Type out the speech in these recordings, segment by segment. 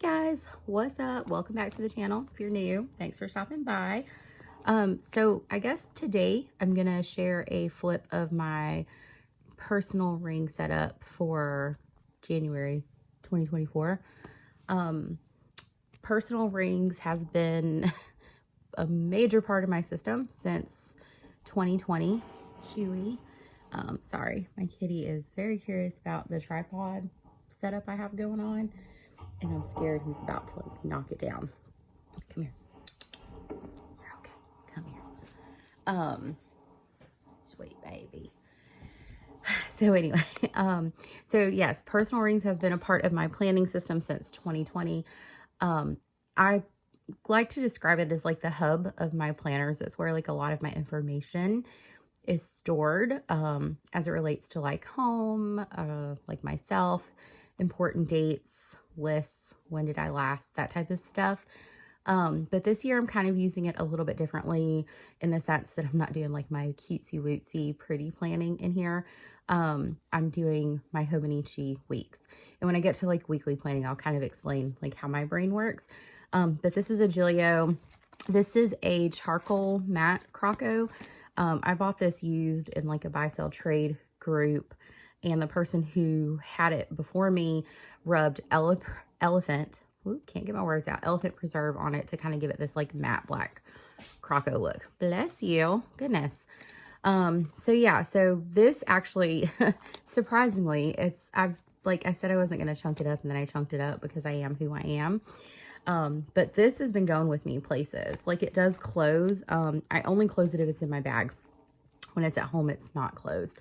Guys, what's up? Welcome back to the channel. If you're new, thanks for stopping by. So I guess today I'm gonna share a flip of my personal ring setup for January 2024. Personal rings has been a major part of my system since 2020. Chewy. Sorry, my kitty is very curious about the tripod setup I have going on, and I'm scared he's about to like knock it down. Come here. You're okay. Come here. Sweet baby. So anyway, so yes, personal rings has been a part of my planning system since 2020. I like to describe it as like the hub of my planners. It's where like a lot of my information is stored, as it relates to like home, like myself, important dates, lists, when did I last, that type of stuff. But this year I'm kind of using it a little bit differently in the sense that I'm not doing like my cutesy wootsy pretty planning in here. I'm doing my Hobonichi weeks. And when I get to like weekly planning, I'll kind of explain like how my brain works. But this is a Gilio. This is a charcoal matte Croco. I bought this used in like a buy sell trade group, and the person who had it before me rubbed elephant preserve on it to kind of give it this like matte black Croco look. Bless you. Goodness. So yeah, so this actually surprisingly, like I said I wasn't going to chunk it up, and then I chunked it up because I am who I am. But this has been going with me places. Like it does close. I only close it if it's in my bag. When it's at home, it's not closed.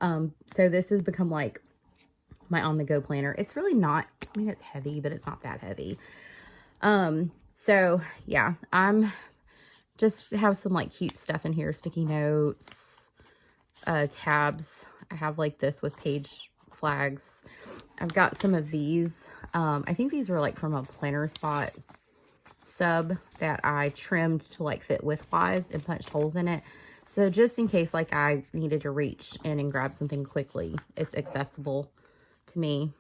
So this has become like my on-the-go planner. It's really not, I mean, it's heavy, but it's not that heavy. So yeah, I'm just have some like cute stuff in here, sticky notes, tabs. I have like this with page flags. I've got some of these. I think these were like from a Planner Spot sub that I trimmed to like fit width-wise and punched holes in it. So just in case like I needed to reach in and grab something quickly, it's accessible to me.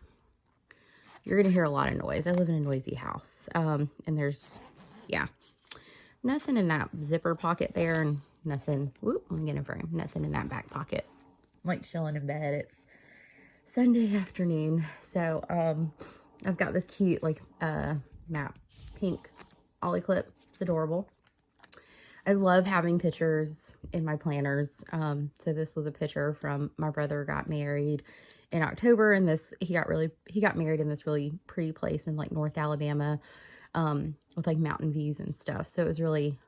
You're gonna hear a lot of noise. I live in a noisy house. And there's, yeah, nothing in that zipper pocket there, and nothing, whoop, I'm getting a frame, nothing in that back pocket. I'm like chilling in bed. It's Sunday afternoon. So, I've got this cute, like, matte pink ollie clip. It's adorable. I love having pictures in my planners. So this was a picture from my brother got married in October, and he got married in this really pretty place in like North Alabama, with like mountain views and stuff. So it was really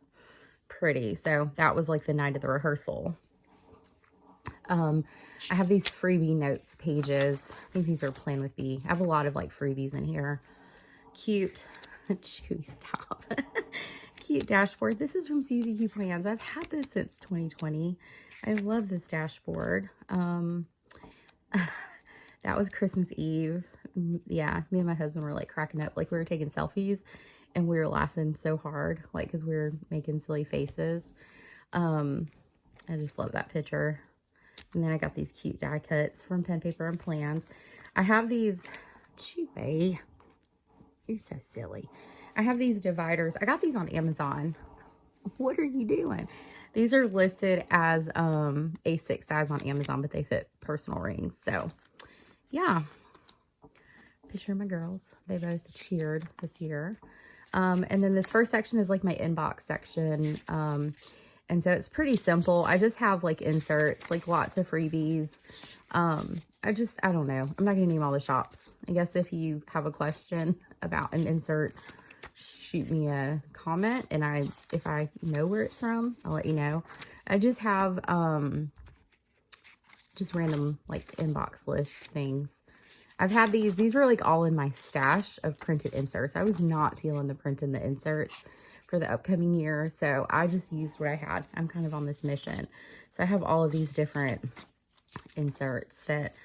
pretty. So that was like the night of the rehearsal. I have these freebie notes pages. I think these are Plan with B. I have a lot of like freebies in here. Cute. Chewy, stop. Cute dashboard. This is from CZQ Plans. I've had this since 2020. I love this dashboard. That was Christmas Eve. Yeah, me and my husband were like cracking up. Like we were taking selfies and we were laughing so hard, like because we were making silly faces. I just love that picture. And then I got these cute die cuts from Pen, Paper, and Plans. I have these, Chewy, you're so silly. I have these dividers. I got these on Amazon. What are you doing? These are listed as a 6 size on Amazon, but they fit personal rings. So yeah, picture of my girls. They both cheered this year. And then this first section is like my inbox section. And so it's pretty simple. I just have like inserts, like lots of freebies. I don't know. I'm not gonna name all the shops. I guess if you have a question about an insert, shoot me a comment, and if I know where it's from, I'll let you know. I just have just random like inbox list things. I've had these were like all in my stash of printed inserts. I was not feeling the print and the inserts for the upcoming year, so I just used what I had. I'm kind of on this mission. So I have all of these different inserts that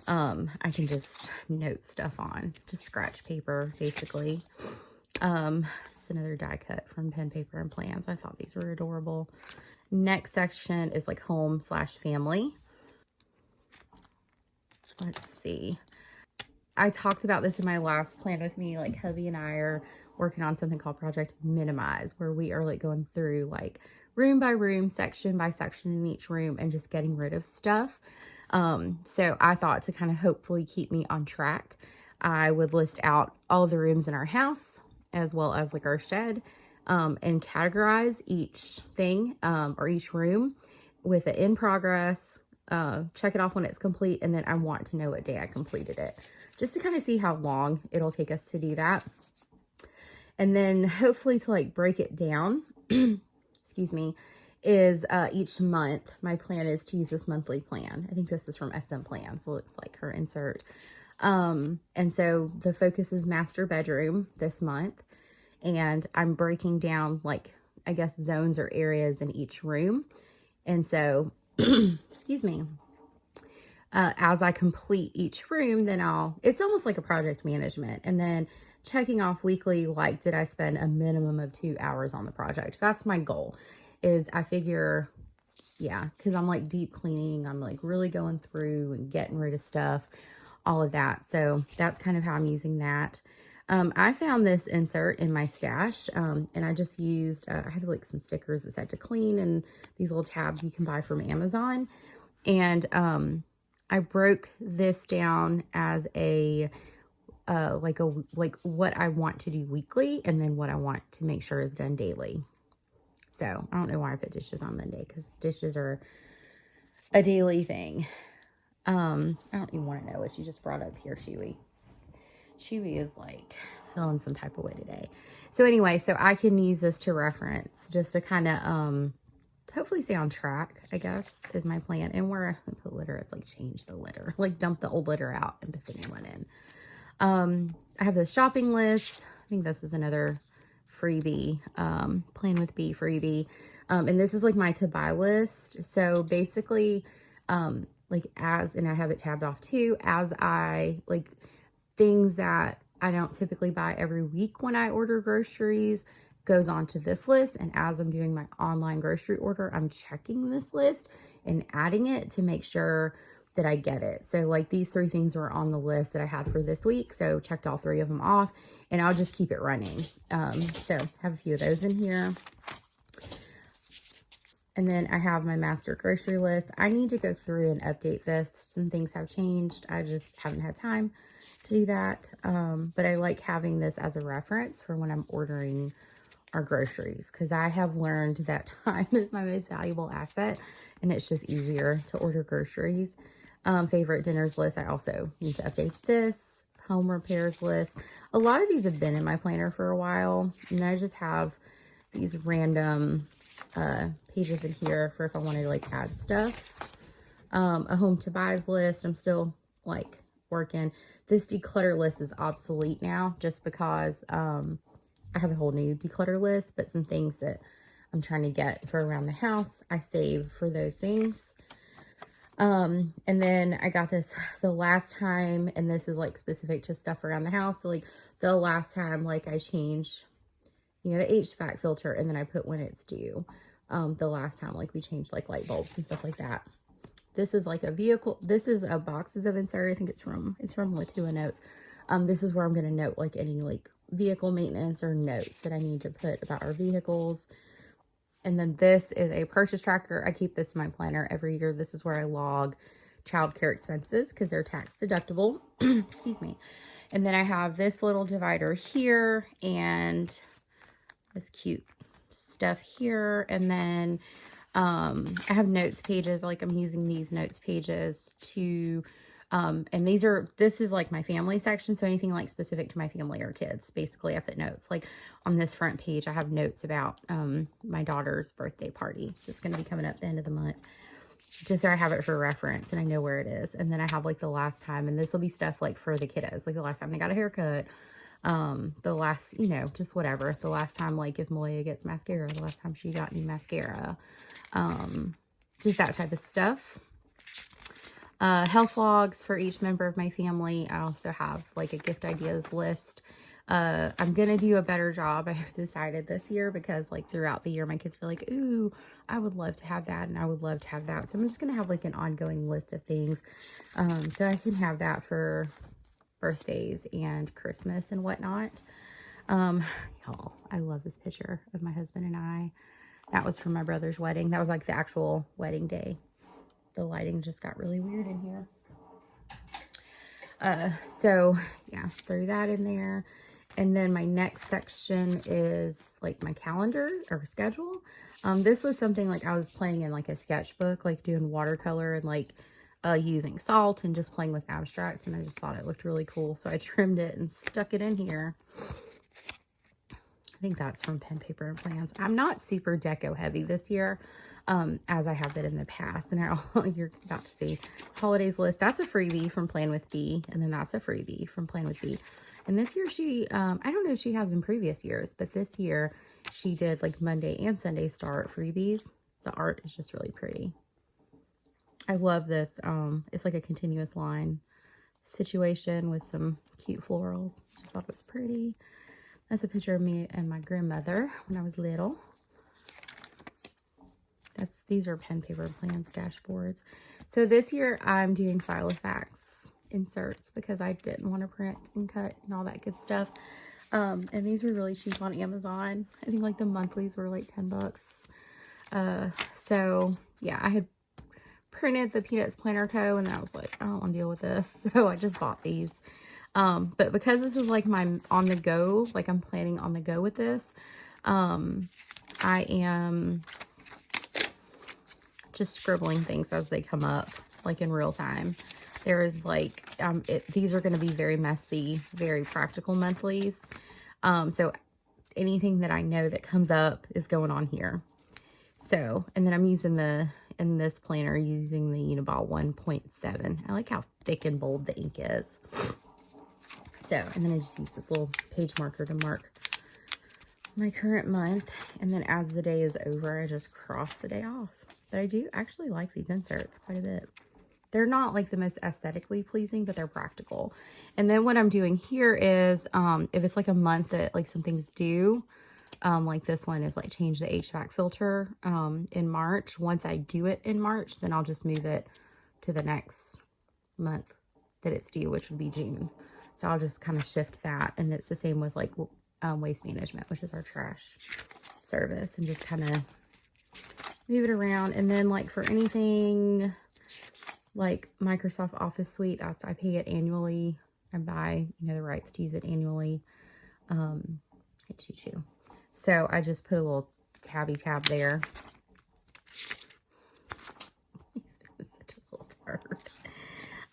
I can just note stuff on, just scratch paper basically. It's another die cut from Pen, Paper, and Plans. I thought these were adorable. Next section is like home/family. Let's see. I talked about this in my last plan with me. Like, hubby and I are working on something called Project Minimize, where we are like going through like room by room, section by section in each room and just getting rid of stuff. So I thought to kind of hopefully keep me on track, I would list out all of the rooms in our house as well as like our shed, and categorize each thing, or each room with an in progress, check it off when it's complete. And then I want to know what day I completed it, just to kind of see how long it'll take us to do that. And then hopefully to like break it down, excuse me, is each month. My plan is to use this monthly plan. I think this is from SM Plan, so it looks like her insert. And so the focus is master bedroom this month. And I'm breaking down like, I guess, zones or areas in each room. And so, excuse me, as I complete each room, then it's almost like a project management. And then checking off weekly, like, did I spend a minimum of 2 hours on the project? That's my goal. Is I figure, yeah, because I'm like deep cleaning. I'm like really going through and getting rid of stuff, all of that. So that's kind of how I'm using that. I found this insert in my stash, and I just used, I had like some stickers that said to clean and these little tabs you can buy from Amazon. And I broke this down as a like what I want to do weekly and then what I want to make sure is done daily. So I don't know why I put dishes on Monday, because dishes are a daily thing. I don't even want to know what you just brought up here, Chewy. Chewy is like feeling some type of way today. So anyway, so I can use this to reference just to kind of hopefully stay on track, I guess, is my plan. And where I put litter, it's like change the litter, like dump the old litter out and put the new one in. I have the shopping list. I think this is another freebie, Plan with B freebie. And this is like my to buy list. So basically, like and I have it tabbed off too, as I like things that I don't typically buy every week when I order groceries goes onto this list. And as I'm doing my online grocery order, I'm checking this list and adding it to make sure that I get it. So like these 3 things were on the list that I had for this week. So checked all 3 of them off, and I'll just keep it running. So have a few of those in here. And then I have my master grocery list. I need to go through and update this. Some things have changed. I just haven't had time to do that. But I like having this as a reference for when I'm ordering our groceries, because I have learned that time is my most valuable asset, and it's just easier to order groceries. Favorite dinners list. I also need to update this. Home repairs list. A lot of these have been in my planner for a while, and I just have these random pages in here for if I wanted to like add stuff. A home to buys list. I'm still like working. This declutter list is obsolete now, just because I have a whole new declutter list, but some things that I'm trying to get for around the house, I save for those things. And then I got this the last time, and this is like specific to stuff around the house. So like the last time, like I changed, you know, the HVAC filter, and then I put when it's due. The last time, like we changed like light bulbs and stuff like that. This is like a vehicle. This is a boxes of insert. I think it's from Latua Notes. This is where I'm going to note like any like vehicle maintenance or notes that I need to put about our vehicles. And then this is a purchase tracker. I keep this in my planner every year. This is where I log childcare expenses because they're tax deductible. Excuse me. And then I have this little divider here and this cute stuff here. And then I have notes pages. Like I'm using these notes pages to, and this is like my family section. So anything like specific to my family or kids, basically I put notes. Like on this front page, I have notes about, my daughter's birthday party. It's going to be coming up at the end of the month, just so I have it for reference and I know where it is. And then I have like the last time, and this will be stuff like for the kiddos, like the last time they got a haircut, the last, you know, just whatever. The last time, like if Malia gets mascara, the last time she got new mascara, just that type of stuff. Health logs for each member of my family. I also have like a gift ideas list. I'm going to do a better job, I have decided this year, because like throughout the year, my kids feel like, ooh, I would love to have that. And I would love to have that. So I'm just going to have like an ongoing list of things. So I can have that for birthdays and Christmas and whatnot. Y'all, I love this picture of my husband and I. That was from my brother's wedding. That was like the actual wedding day. The lighting just got really weird in here. So yeah, threw that in there. And then my next section is like my calendar or schedule. This was something like I was playing in like a sketchbook, like doing watercolor and like using salt and just playing with abstracts. And I just thought it looked really cool. So I trimmed it and stuck it in here. I think that's from Pen, Paper, and Plans. I'm not super deco heavy this year, as I have been in the past. And you're about to see holidays list. That's a freebie from Plan with B. And then that's a freebie from Plan with B. And this year she, I don't know if she has in previous years, but this year she did like Monday and Sunday start freebies. The art is just really pretty. I love this. It's like a continuous line situation with some cute florals. Just thought it was pretty. That's a picture of me and my grandmother when I was little. These are Pen, Paper, and Plans dashboards. So this year I'm doing Filofax inserts because I didn't want to print and cut and all that good stuff. And these were really cheap on Amazon. I think like the monthlies were like 10 bucks. So yeah, I had printed the Peanuts Planner Co. and I was like, I don't want to deal with this. So I just bought these. But because this is like my on the go, like I'm planning on the go with this, I am just scribbling things as they come up, like in real time. There is like, these are going to be very messy, very practical monthlies. So anything that I know that comes up is going on here. So, and then I'm using in this planner, using the Uniball 1.7. I like how thick and bold the ink is. So, and then I just use this little page marker to mark my current month. And then as the day is over, I just cross the day off. But I do actually like these inserts quite a bit. They're not like the most aesthetically pleasing, but they're practical. And then what I'm doing here is, if it's like a month that like something's due, like this one is like change the HVAC filter in March. Once I do it in March, then I'll just move it to the next month that it's due, which would be June. So I'll just kind of shift that. And it's the same with like waste management, which is our trash service, and just kind of move it around. And then like for anything like Microsoft Office Suite, I pay it annually. I buy, the rights to use it annually. So I just put a little tabby tab there. He's been such a little turd.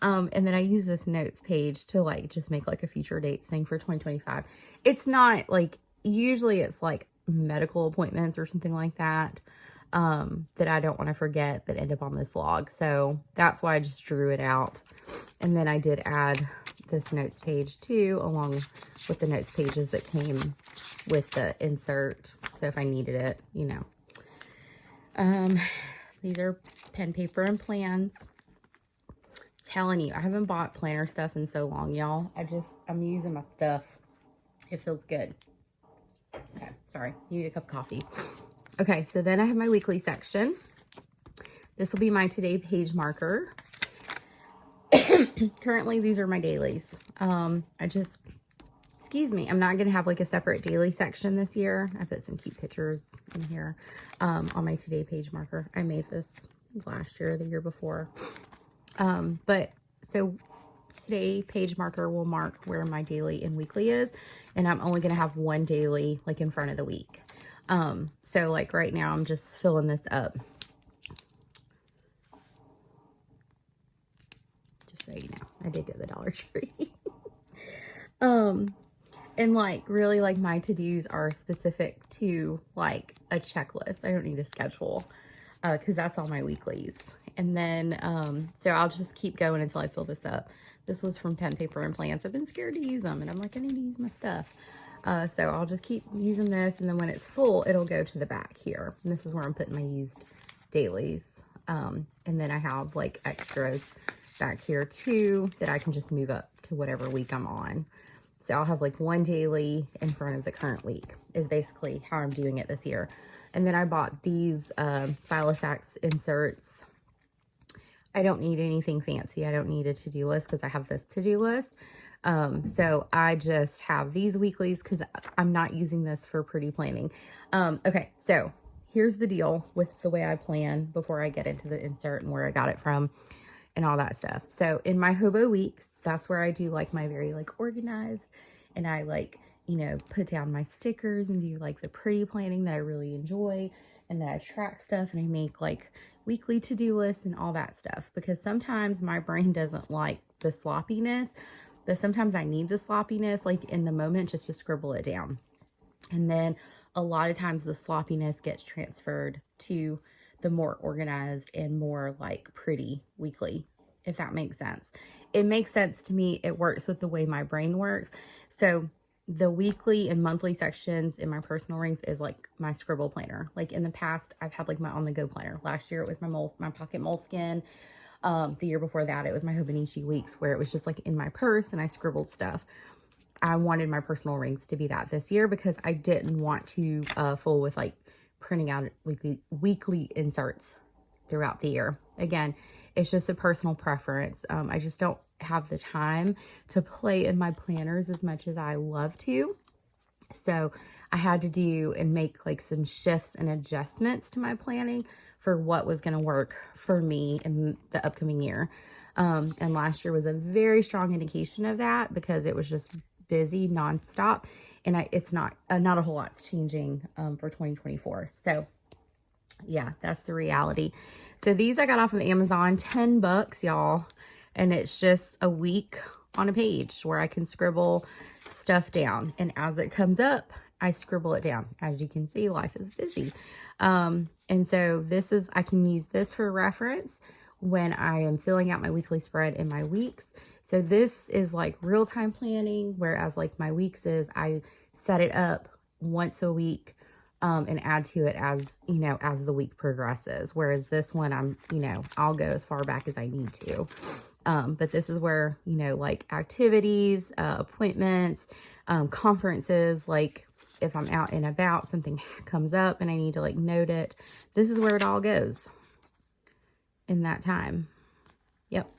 And then I use this notes page to like just make like a future dates thing for 2025. It's not like, usually it's like medical appointments or something like that, that I don't want to forget that end up on this log. So that's why I just drew it out. And then I did add this notes page too, along with the notes pages that came with the insert. So if I needed it, these are Pen, Paper, and Plans. Telling you, I haven't bought planner stuff in so long, y'all. I'm using my stuff. It feels good. Okay, sorry, need a cup of coffee. Okay, so then I have my weekly section. This will be my today page marker. Currently, these are my dailies. Excuse me, I'm not going to have like a separate daily section this year. I put some cute pictures in here on my today page marker. I made this last year or the year before. But so today page marker will mark where my daily and weekly is, and I'm only going to have one daily like in front of the week. So like right now I'm just filling this up. Just so you know, I did go to the Dollar Tree. And like really like my to-dos are specific to like a checklist. I don't need a schedule, cause that's all my weeklies. And then, so I'll just keep going until I fill this up. This was from Pen, Paper, and Plans. I've been scared to use them, and I'm like, I need to use my stuff. So I'll just keep using this, and then when it's full, it'll go to the back here. And this is where I'm putting my used dailies. And then I have like extras back here too that I can just move up to whatever week I'm on. So I'll have like one daily in front of the current week is basically how I'm doing it this year. And then I bought these Filofax inserts. I don't need anything fancy. I don't need a to-do list because I have this to-do list. So I just have these weeklies because I'm not using this for pretty planning. Okay, so here's the deal with the way I plan before I get into the insert and where I got it from and all that stuff. So in my hobo weeks, that's where I do like my very like organized, and I like, you know, put down my stickers and do like the pretty planning that I really enjoy, and then I track stuff and I make like weekly to-do lists and all that stuff, because sometimes my brain doesn't like the sloppiness, but sometimes I need the sloppiness like in the moment just to scribble it down. And then a lot of times the sloppiness gets transferred to the more organized and more like pretty weekly, if that makes sense. It makes sense to me. It works with the way my brain works. So the weekly and monthly sections in my personal rings is like my scribble planner. Like in the past, I've had like my on-the-go planner. Last year it was my pocket moleskin. The year before that, it was my Hobonichi weeks, where it was just like in my purse and I scribbled stuff. I wanted my personal rings to be that this year because I didn't want to fool with like printing out weekly inserts throughout the year. Again, it's just a personal preference. I just don't have the time to play in my planners as much as I love to. So I had to do and make like some shifts and adjustments to my planning for what was going to work for me in the upcoming year. And last year was a very strong indication of that because it was just busy nonstop, and it's not a whole lot's changing for 2024. So yeah, that's the reality. So these I got off of Amazon, $10, y'all, and it's just a week on a page where I can scribble stuff down, and as it comes up, I scribble it down. As you can see, life is busy. And so I can use this for reference when I am filling out my weekly spread in my weeks. So this is like real-time planning, whereas like my weeks is I set it up once a week and add to it as, you know, as the week progresses. Whereas this one, I'll go as far back as I need to. But this is where, you know, like activities, appointments, conferences, like if I'm out and about, something comes up and I need to like note it. This is where it all goes in that time. Yep.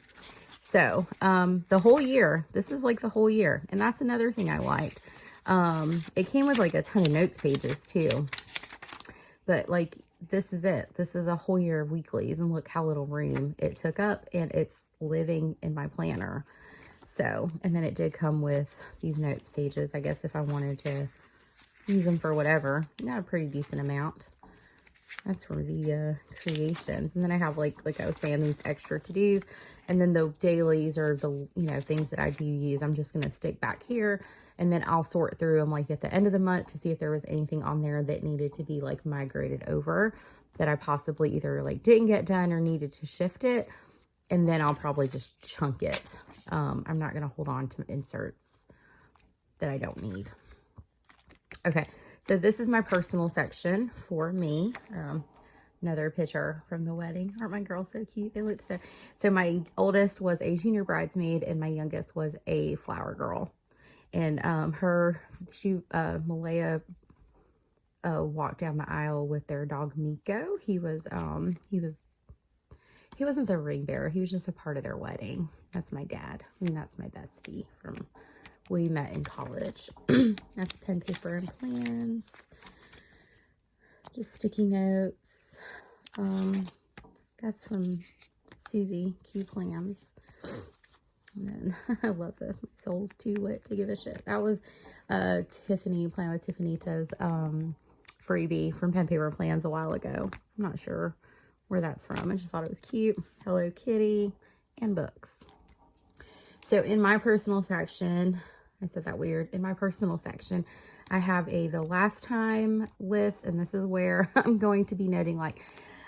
So, the whole year, this is like the whole year. And that's another thing I liked. It came with like a ton of notes pages too, but like, this is it. This is a whole year of weeklies, and look how little room it took up, and it's living in my planner. So, and then it did come with these notes pages. I guess if I wanted to use them for whatever, not a pretty decent amount. That's for the creations. And then I have like I was saying, these extra to-dos, and then the dailies or the, you know, things that I do use, I'm just going to stick back here, and then I'll sort through them like at the end of the month to see if there was anything on there that needed to be like migrated over that I possibly either like didn't get done or needed to shift it. And then I'll probably just chunk it. I'm not going to hold on to inserts that I don't need. Okay. So this is my personal section for me. Another picture from the wedding. Aren't my girls so cute? They look so my oldest was a junior bridesmaid and my youngest was a flower girl. And Malaya walked down the aisle with their dog Miko. He wasn't the ring bearer. He was just a part of their wedding. That's my dad. And that's my bestie we met in college. That's pen, paper, and plans. Just sticky notes. That's from Susie Q Plans. And then I love this. My soul's too lit to give a shit. That was Tiffany, Plan with Tiffany's freebie from Pen, Paper, and Plans a while ago. I'm not sure where that's from. I just thought it was cute. Hello Kitty and books. So in my personal section, I said that weird. In my personal section, I have the last time list, and this is where I'm going to be noting, like,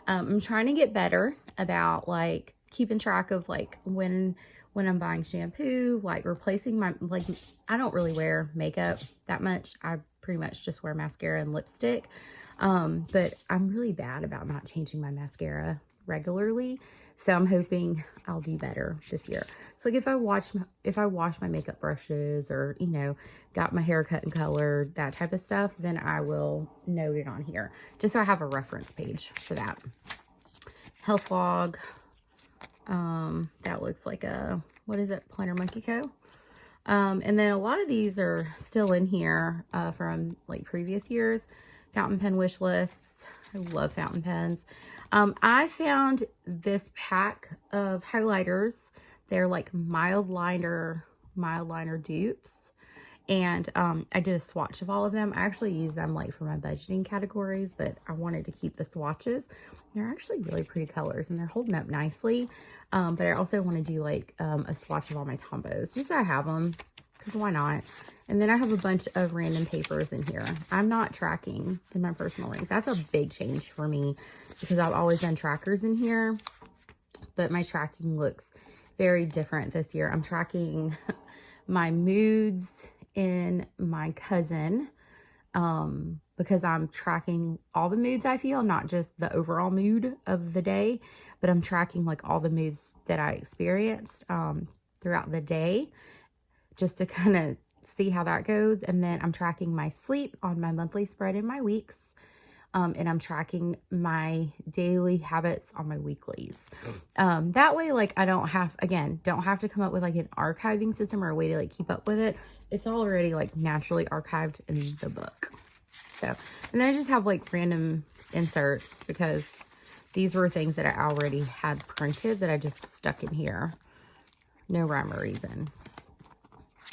I'm trying to get better about like keeping track of like when I'm buying shampoo, like replacing my, like, I don't really wear makeup that much. I pretty much just wear mascara and lipstick. But I'm really bad about not changing my mascara regularly. So I'm hoping I'll do better this year. So like if I wash my makeup brushes, or, you know, got my hair cut and colored, that type of stuff, then I will note it on here just so I have a reference page for that. Health log. That looks like a, what is it? Planner Monkey Co. And then a lot of these are still in here from like previous years. Fountain pen wish lists. I love fountain pens. I found this pack of highlighters. They're like mild liner dupes. And I did a swatch of all of them. I actually use them like for my budgeting categories, but I wanted to keep the swatches. They're actually really pretty colors and they're holding up nicely. But I also want to do like a swatch of all my Tombos, just so I have them, because why not? And then I have a bunch of random papers in here. I'm not tracking in my personal rings. That's a big change for me because I've always done trackers in here, but my tracking looks very different this year. I'm tracking my moods in my cousin, because I'm tracking all the moods I feel, not just the overall mood of the day, but I'm tracking like all the moods that I experienced throughout the day, just to kind of see how that goes. And then I'm tracking my sleep on my monthly spread in my weeks. And I'm tracking my daily habits on my weeklies. That way, like, I don't have to come up with like an archiving system or a way to like keep up with it. It's already like naturally archived in the book. So, and then I just have like random inserts because these were things that I already had printed that I just stuck in here. No rhyme or reason.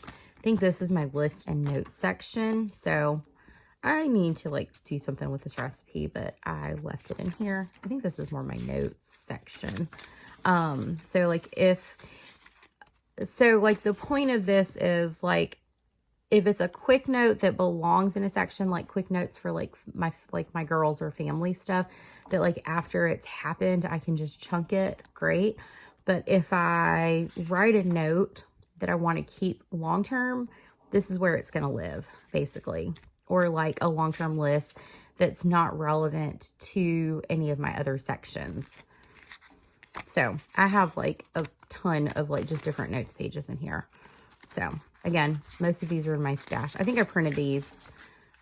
I think this is my list and notes section. So I need to like do something with this recipe, but I left it in here. I think this is more my notes section. So like the point of this is like, if it's a quick note that belongs in a section, like quick notes for like my girls or family stuff, that like after it's happened, I can just chunk it, great. But if I write a note that I want to keep long-term, this is where it's going to live, basically. Or like a long-term list that's not relevant to any of my other sections. So I have like a ton of like just different notes pages in here. So again, most of these are in my stash. I think I printed these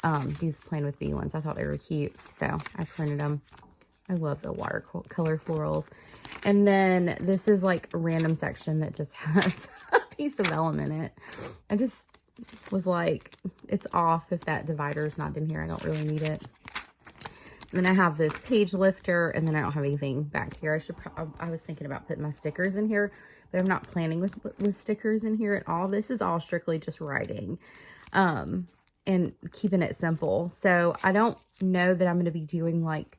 Plan With Me ones. I thought they were cute, so I printed them. I love the watercolor florals. And then this is like a random section that just has a piece of vellum in it. I just was like, it's off if that divider is not in here. I don't really need it. And then I have this page lifter, and then I don't have anything back here. I was thinking about putting my stickers in here, but I'm not planning with stickers in here at all. This is all strictly just writing, and keeping it simple. So I don't know that I'm going to be doing like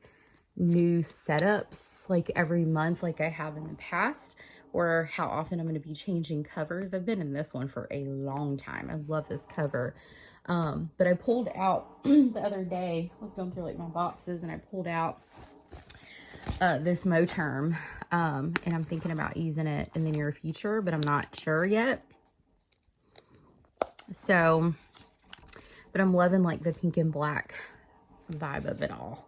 new setups like every month like I have in the past, or how often I'm going to be changing covers. I've been in this one for a long time. I love this cover. But I pulled out the other day, I was going through like my boxes, and I pulled out this Moterm, and I'm thinking about using it in the near future, but I'm not sure yet. So, but I'm loving like the pink and black vibe of it all.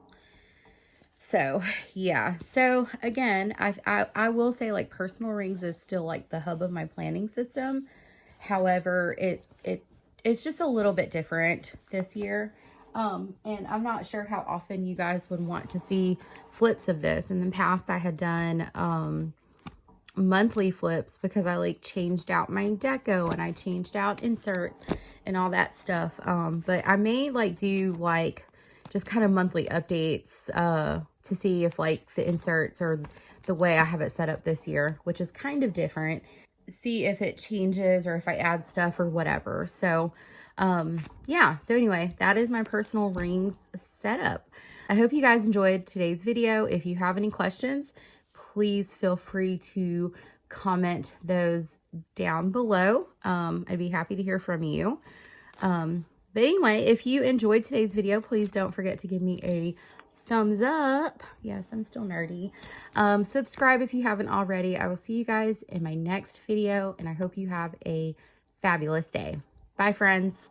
So yeah, so again, I will say like personal rings is still like the hub of my planning system. However, it's just a little bit different this year. And I'm not sure how often you guys would want to see flips of this. In the past, I had done monthly flips because I like changed out my deco and I changed out inserts and all that stuff. But I may like do like just kind of monthly updates to see if like the inserts or the way I have it set up this year, which is kind of different, see if it changes or if I add stuff or whatever. So yeah, so anyway, that is my personal rings setup. I hope you guys enjoyed today's video. If you have any questions, please feel free to comment those down below. I'd be happy to hear from you. But anyway, if you enjoyed today's video, please don't forget to give me a thumbs up. Yes, I'm still nerdy. Subscribe if you haven't already. I will see you guys in my next video, and I hope you have a fabulous day. Bye, friends.